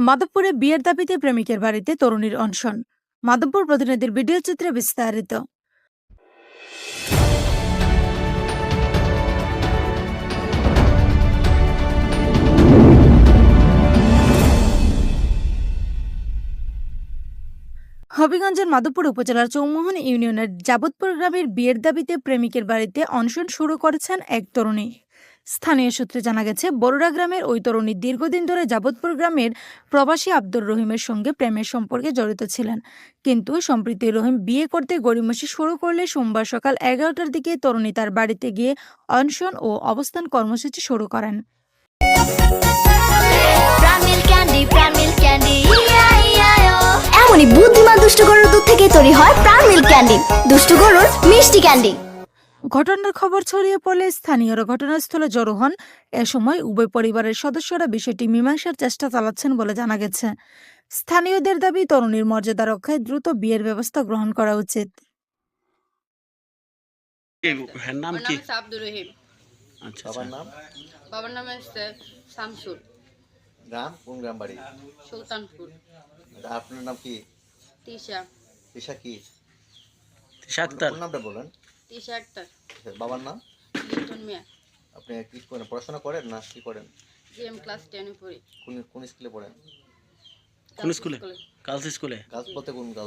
মাধবপুরে বিয়ের দাবিতে প্রেমিকের বাড়িতে তরুণীর অনশন। মাধবপুর প্রতিনিধির ভিডিও চিত্রে বিস্তারিত। হবিগঞ্জের মাধবপুর উপজেলার চৌমোহন ইউনিয়নের যাবতপুর গ্রামের বিয়ের দাবিতে প্রেমিকের বাড়িতে অনশন শুরু করেছেন এক তরুণী। স্থানীয় সূত্রে জানা গেছে, বরুড়া গ্রামের ওই তরুণী দীর্ঘদিন ধরে যাবতপুর গ্রামের প্রবাসী আব্দুর রহিমের সঙ্গে প্রেমের সম্পর্কে জড়িত ছিলেন। কিন্তু সম্প্রতি রহিম বিয়ে করতে গড়িমসি শুরু করলে সোমবার সকাল 11টার দিকে তরুণী তার বাড়িতে গিয়ে অনশন ও অবস্থান কর্মসূচি শুরু করেন। এমনই বুদ্ধিমান দুষ্ট গরুর দুধ থেকে তৈরি হয় প্রাণ মিল্ক ক্যান্ডি, দুষ্ট গরুর মিষ্টি ক্যান্ডি। ঘটনার খবর ছড়িয়ে পড়লে স্থানীয়রা ঘটনাস্থলে জড়ো হন। এ সময় উভয় পরিবারের সদস্যরা বিষয়টি মীমাংসার চেষ্টা চালাচ্ছেন বলে জানা গেছে। স্থানীয়দের দাবি, তরুণীর মর্যাদা রক্ষায় দ্রুত বিয়ের ব্যবস্থা গ্রহণ করা উচিত। নাম কি? আব্দুর রহিম। আচ্ছা, বাবার নাম? বাবার নাম হচ্ছে শামসুল। গ্রাম কোন গ্রাম বাড়ি? সুলতানপুর। আপনার নাম কি? তিশা। তিশা কি? তিশা আক্তার। কোন নামটা বলেন? তিশা আক্তার। বাবার নাম? লিটন মিয়া। আপনি কি করেন, পড়াশোনা করেন না কি করেন? জিএম ক্লাস 10 এ পড়ি। কোন স্কুলে পড়েন? কোন স্কুলে? গার্লস স্কুলে। গার্লস বলতে কোন গার্লস?